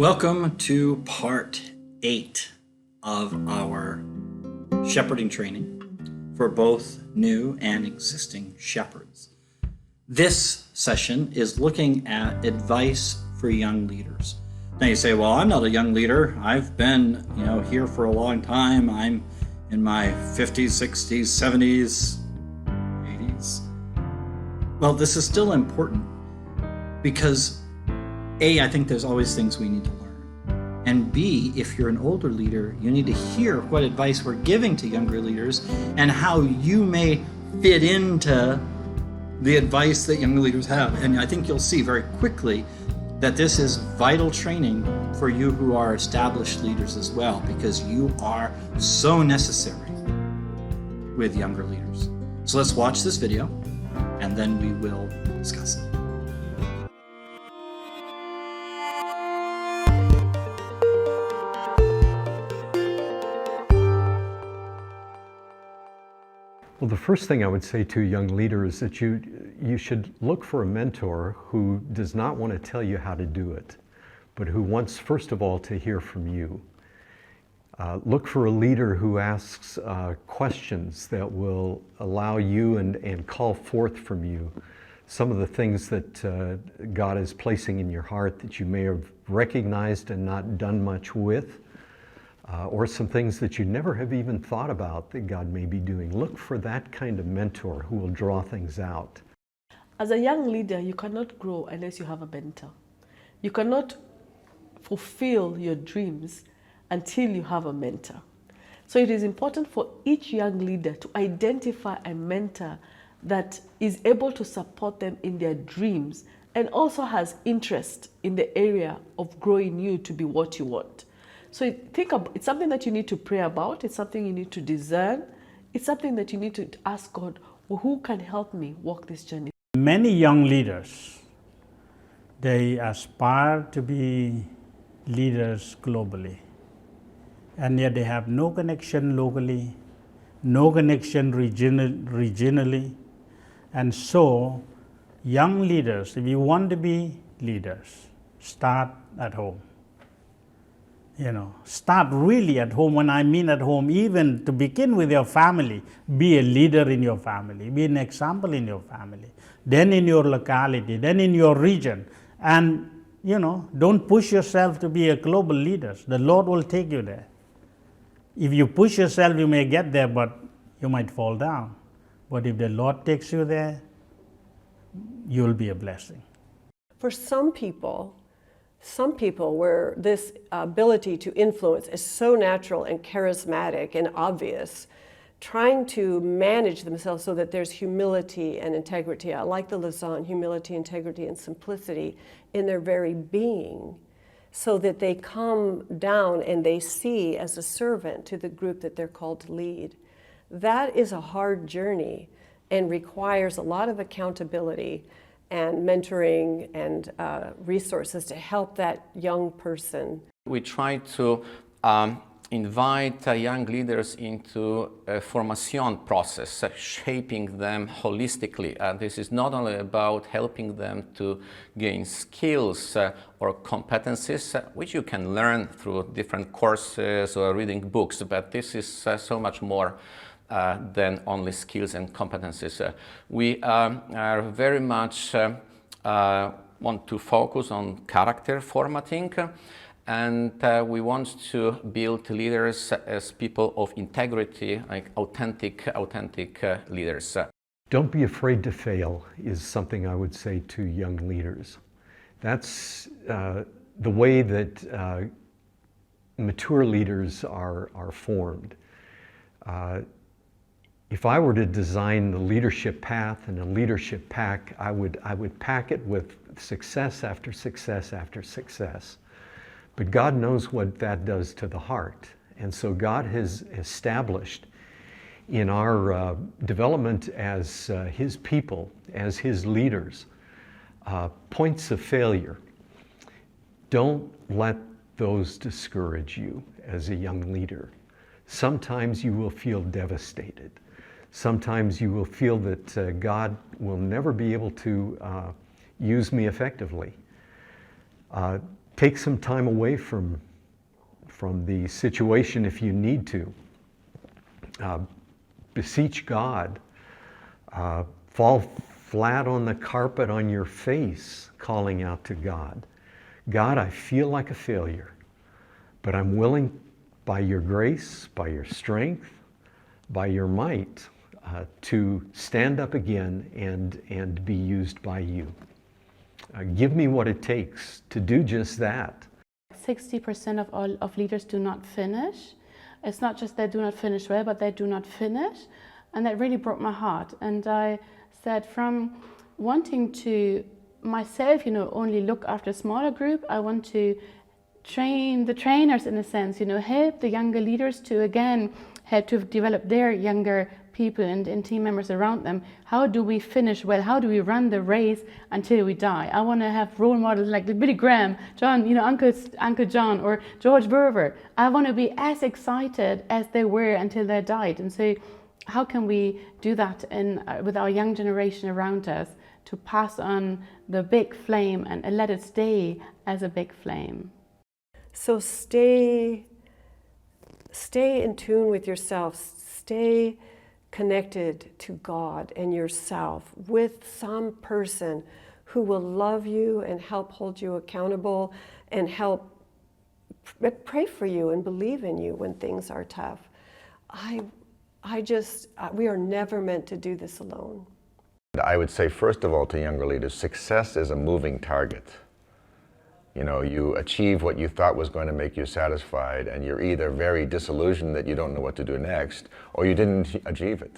Welcome to part 8 of our shepherding training for both new and existing shepherds. This session is looking at advice for young leaders. Now you say, well, I'm not a young leader. I've been, here for a long time. I'm in my 50s, 60s, 70s, 80s. Well, this is still important because A, I think there's always things we need to learn. And B, if you're an older leader, you need to hear what advice we're giving to younger leaders and how you may fit into the advice that young leaders have. And I think you'll see very quickly that this is vital training for you who are established leaders as well, because you are so necessary with younger leaders. So let's watch this video and then we will discuss it. Well, the first thing I would say to young leaders is that you should look for a mentor who does not want to tell you how to do it, but who wants, first of all, to hear from you. Look for a leader who asks questions that will allow you and call forth from you some of the things that God is placing in your heart that you may have recognized and not done much with. Or some things that you never have even thought about that God may be doing. Look for that kind of mentor who will draw things out. As a young leader, you cannot grow unless you have a mentor. You cannot fulfill your dreams until you have a mentor. So it is important for each young leader to identify a mentor that is able to support them in their dreams and also has interest in the area of growing you to be what you want. So it's something that you need to pray about. It's something you need to discern. It's something that you need to ask God, well, who can help me walk this journey? Many young leaders, they aspire to be leaders globally. And yet they have no connection locally, no connection regionally. And so, young leaders, if you want to be leaders, start at home. Start really at home. When I mean at home, even to begin with your family, be a leader in your family, be an example in your family, then in your locality, then in your region. And, don't push yourself to be a global leader. The Lord will take you there. If you push yourself, you may get there, but you might fall down. But if the Lord takes you there, you will be a blessing. For some people where this ability to influence is so natural and charismatic and obvious, trying to manage themselves so that there's humility and integrity. I like the Lausanne, humility, integrity, and simplicity in their very being, so that they come down and they see as a servant to the group that they're called to lead. That is a hard journey and requires a lot of accountability and mentoring and resources to help that young person. We try to invite young leaders into a formation process, shaping them holistically. This is not only about helping them to gain skills or competencies, which you can learn through different courses or reading books, but this is so much more than only skills and competencies. We are very much want to focus on character formatting, and we want to build leaders as people of integrity, like authentic leaders. Don't be afraid to fail is something I would say to young leaders. That's the way that mature leaders are formed. If I were to design the leadership path and a leadership pack, I would pack it with success after success after success. But God knows what that does to the heart. And so God has established in our development as His people, as His leaders, points of failure. Don't let those discourage you as a young leader. Sometimes you will feel devastated. Sometimes you will feel that God will never be able to use me effectively. take some time away from the situation if you need to. Beseech God. Fall flat on the carpet on your face, calling out to God. God, I feel like a failure, but I'm willing, by your grace, by your strength, by your might, to stand up again and be used by you. Give me what it takes to do just that. 60% of leaders do not finish. It's not just they do not finish well, but they do not finish. And that really broke my heart. And I said, from wanting to myself, only look after a smaller group, I want to train the trainers in a sense, help the younger leaders to again help to develop their younger people and team members around them. How do we finish well? How do we run the race until we die? I want to have role models like Billy Graham, John, Uncle John, or George Verver. I want to be as excited as they were until they died. And so how can we do that with our young generation around us to pass on the big flame and let it stay as a big flame? So stay in tune with yourself. Stay connected to God and yourself with some person who will love you and help hold you accountable and help pray for you and believe in you when things are tough. We are never meant to do this alone. I would say, first of all, to younger leaders, success is a moving target. You achieve what you thought was going to make you satisfied, and you're either very disillusioned that you don't know what to do next, or you didn't achieve it.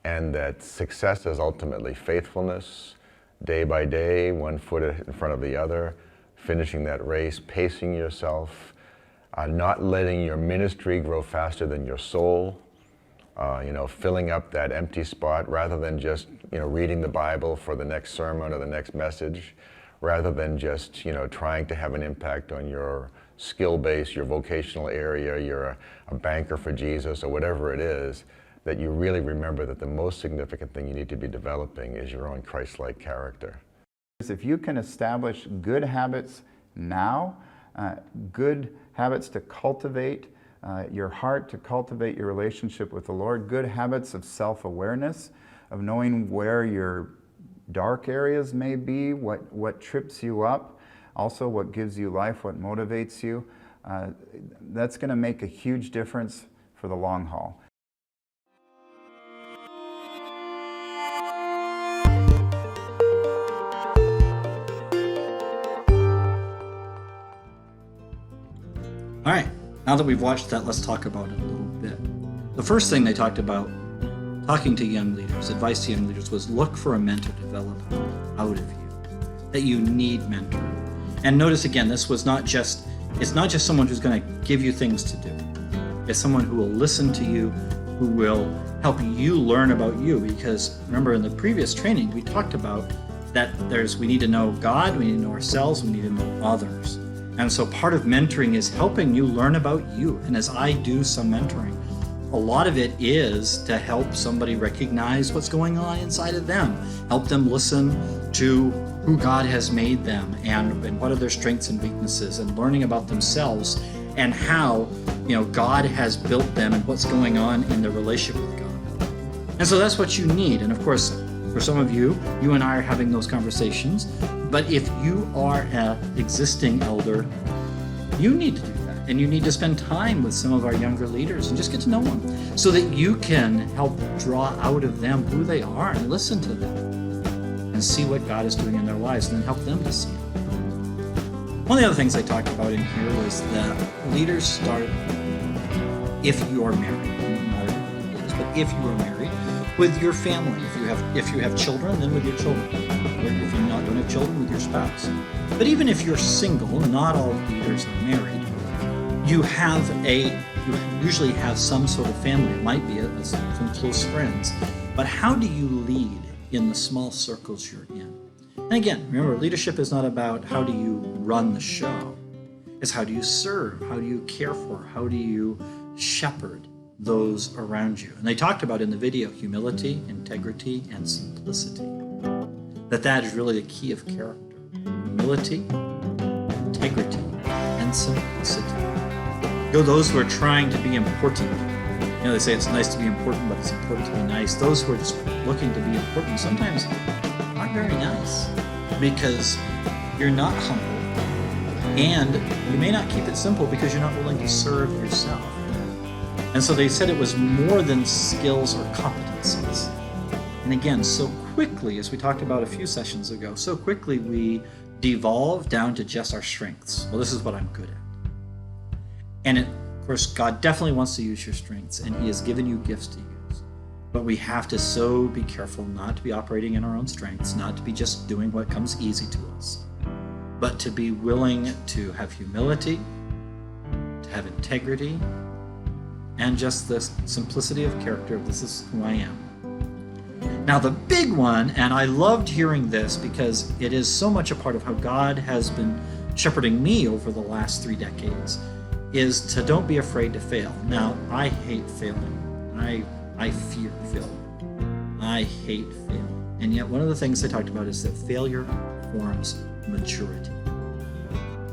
And that success is ultimately faithfulness, day by day, one foot in front of the other, finishing that race, pacing yourself, not letting your ministry grow faster than your soul, filling up that empty spot rather than just, reading the Bible for the next sermon or the next message, rather than just, trying to have an impact on your skill base, your vocational area, you're a banker for Jesus or whatever it is, that you really remember that the most significant thing you need to be developing is your own Christ-like character. If you can establish good habits now, good habits to cultivate your heart, to cultivate your relationship with the Lord, good habits of self-awareness, of knowing where your dark areas may be, what trips you up, also what gives you life, what motivates you, that's going to make a huge difference for the long haul. All right, now that we've watched that, let's talk about it a little bit. The first thing they talked about, talking to young leaders, advice to young leaders, was look for a mentor to develop out of you, that you need mentoring. And notice again, it's not just someone who's going to give you things to do. It's someone who will listen to you, who will help you learn about you. Because remember, in the previous training, we talked about that we need to know God, we need to know ourselves, we need to know others. And so part of mentoring is helping you learn about you. And as I do some mentoring, a lot of it is to help somebody recognize what's going on inside of them, help them listen to who God has made them and what are their strengths and weaknesses, and learning about themselves and how God has built them and what's going on in their relationship with God. And so that's what you need. And of course, for some of you and I are having those conversations. But if you are an existing elder, you need to do that. And you need to spend time with some of our younger leaders and just get to know them so that you can help draw out of them who they are and listen to them and see what God is doing in their lives and then help them to see it. One of the other things I talked about in here was that leaders start, if you are married, not everybody is, but if you are married, with your family. If you have children, then with your children. Or if you don't have children, with your spouse. But even if you're single, not all leaders are married, you usually have some sort of family. It might be some close friends. But how do you lead in the small circles you're in? And again, remember, leadership is not about how do you run the show. It's how do you serve? How do you care for? How do you shepherd those around you? And they talked about in the video humility, integrity, and simplicity. That is really the key of character. Humility, integrity and simplicity. Those who are trying to be important. They say it's nice to be important, but it's important to be nice. Those who are just looking to be important sometimes aren't very nice because you're not humble, and you may not keep it simple because you're not willing to serve yourself. And so they said it was more than skills or competencies. And again, so quickly, as we talked about a few sessions ago, so quickly we devolve down to just our strengths. Well, this is what I'm good at. And of course, God definitely wants to use your strengths, and He has given you gifts to use. But we have to so be careful not to be operating in our own strengths, not to be just doing what comes easy to us, but to be willing to have humility, to have integrity, and just the simplicity of character of this is who I am. Now the big one, and I loved hearing this because it is so much a part of how God has been shepherding me over the last 3 decades, is to don't be afraid to fail. Now, I hate failing. I fear failure. I hate failing. And yet one of the things I talked about is that failure forms maturity.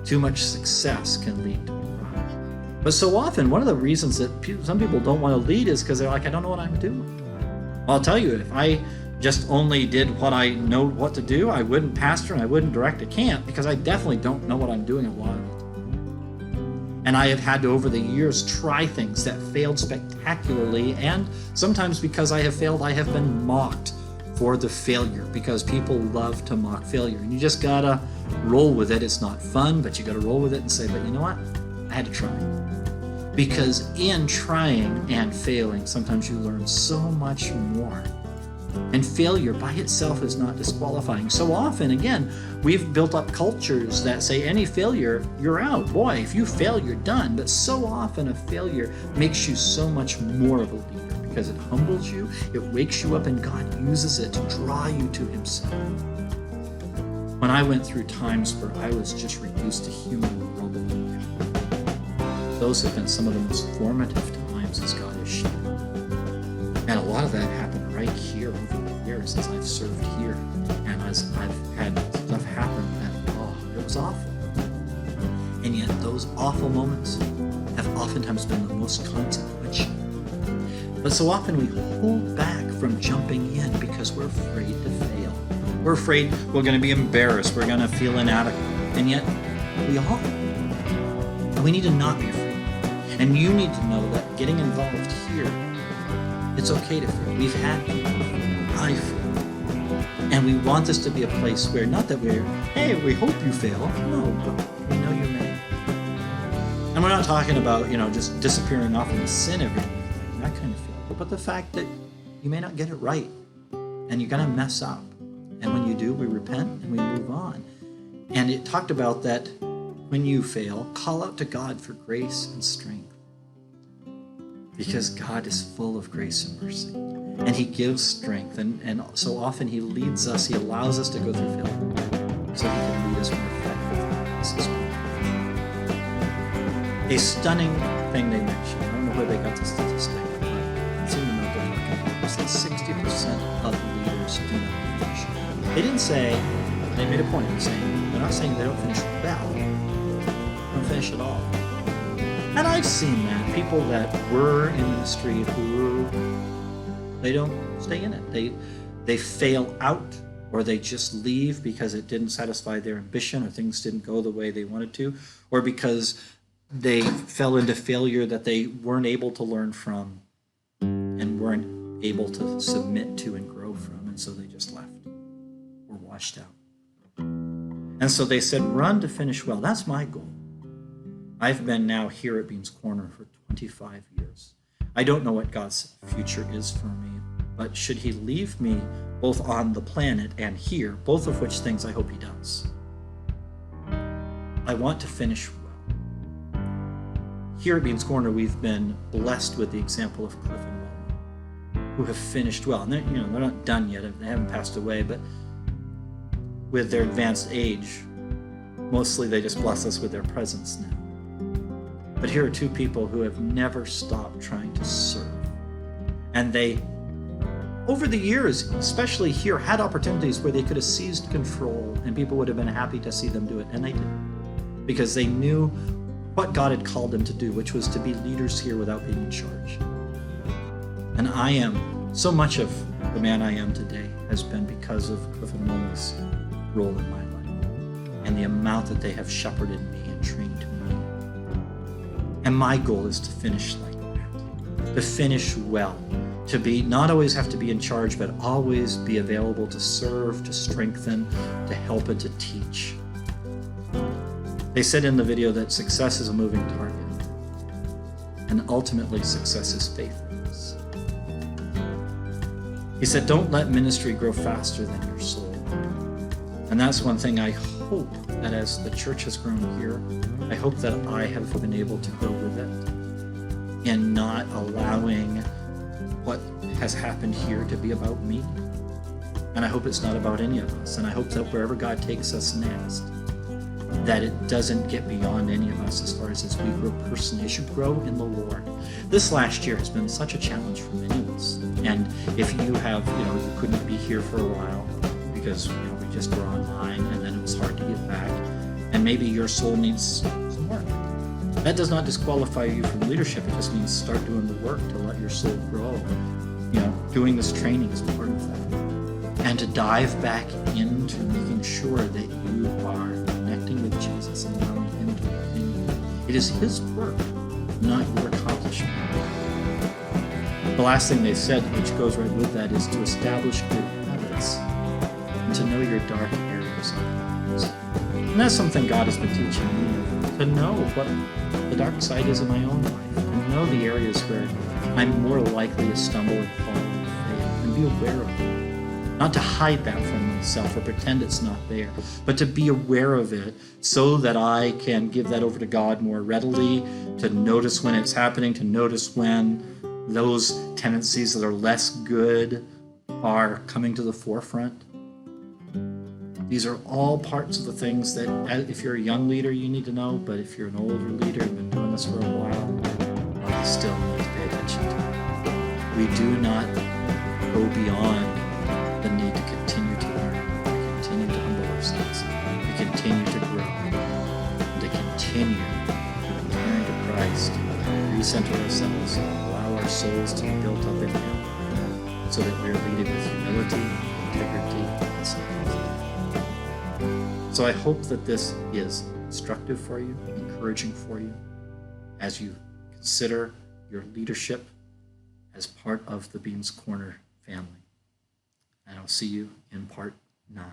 Too much success can lead to pride. But so often, one of the reasons that some people don't want to lead is because they're like, I don't know what I'm doing. I'll tell you, if I just only did what I know what to do, I wouldn't pastor and I wouldn't direct a camp because I definitely don't know what I'm doing a lot of it. And I have had to, over the years, try things that failed spectacularly, and sometimes because I have failed, I have been mocked for the failure because people love to mock failure. And you just gotta roll with it. It's not fun, but you gotta roll with it and say, but you know what? I had to try. Because in trying and failing, sometimes you learn so much more. And failure by itself is not disqualifying. So often, again, we've built up cultures that say any failure, you're out. Boy, if you fail, you're done. But so often a failure makes you so much more of a leader because it humbles you, it wakes you up, and God uses it to draw you to Himself. When I went through times where I was just reduced to human rubble, those have been some of the most formative times as God has shaped me. And a lot of that happened right here over the years as I've served here and as I've had stuff happen that, it was awful. And yet those awful moments have oftentimes been the most consequential. But so often we hold back from jumping in because we're afraid to fail. We're afraid we're going to be embarrassed, we're going to feel inadequate. And yet we all. And we need to not be afraid. And you need to know that getting involved here, it's okay to fail. We've had people. I failed. And we want this to be a place where, not that we hope you fail. No, but we know you may. And we're not talking about, just disappearing off into sin every day, that kind of failure. But the fact that you may not get it right and you're going to mess up. And when you do, we repent and we move on. And it talked about that when you fail, call out to God for grace and strength. Because God is full of grace and mercy. And He gives strength. And so often He leads us, He allows us to go through failure so He can lead us more effectively. A stunning thing they mentioned, I don't know where they got the statistic, but it's in the Mental Health, that 60% of leaders do not finish. They didn't say, they made a point of saying, they're not saying they don't finish well, they don't finish at all. And I've seen that. People that were in ministry who, they don't stay in it. They fail out, or they just leave because it didn't satisfy their ambition, or things didn't go the way they wanted to, or because they fell into failure that they weren't able to learn from and weren't able to submit to and grow from, and so they just left or washed out. And so they said, run to finish well. That's my goal. I've been now here at Beans Corner for 25 years. I don't know what God's future is for me, but should He leave me both on the planet and here, both of which things I hope He does, I want to finish well. Here at Beans Corner, we've been blessed with the example of Cliff and Wilma, who have finished well. And they're not done yet, they haven't passed away, but with their advanced age, mostly they just bless us with their presence now. But here are two people who have never stopped trying to serve. And they, over the years, especially here, had opportunities where they could have seized control and people would have been happy to see them do it, and they didn't. because they knew what God had called them to do, which was to be leaders here without being in charge. And so much of the man I am today has been because of an enormous role in my life and the amount that they have shepherded me and trained me. And my goal is to finish like that, to finish well, to be not always have to be in charge, but always be available to serve, to strengthen, to help, and to teach. They said in the video that success is a moving target, and ultimately success is faithfulness. He said, don't let ministry grow faster than your soul. And that's one thing I hope that as the church has grown here, I hope that I have been able to grow with it and not allowing what has happened here to be about me. And I hope it's not about any of us. And I hope that wherever God takes us next, that it doesn't get beyond any of us as far as we grow personally, as you grow in the Lord. This last year has been such a challenge for many of us. And if you have, you couldn't be here for a while because, we just were online and then it was hard to get back. And maybe your soul needs some work. That does not disqualify you from leadership. It just means start doing the work to let your soul grow. Doing this training is part of that. And to dive back into making sure that you are connecting with Jesus and allowing him to continue. It is his work, not your accomplishment. The last thing they said, which goes right with that, is to establish good habits and to know your dark areas. And that's something God has been teaching me, to know what the dark side is in my own life, and know the areas where I'm more likely to stumble and fall into faith, and be aware of it. Not to hide that from myself or pretend it's not there, but to be aware of it so that I can give that over to God more readily, to notice when it's happening, to notice when those tendencies that are less good are coming to the forefront. These are all parts of the things that, if you're a young leader, you need to know, but if you're an older leader and been doing this for a while, you still need to pay attention to it. We do not go beyond the need to continue to learn, to continue to humble ourselves, to continue to grow, and to continue to return to Christ, recenter ourselves, allow our souls to be built up in Him, so that we're leading with humility, integrity, and sacrifice. So I hope that this is instructive for you, encouraging for you, as you consider your leadership as part of the Beams Corner family. And I'll see you in part 9.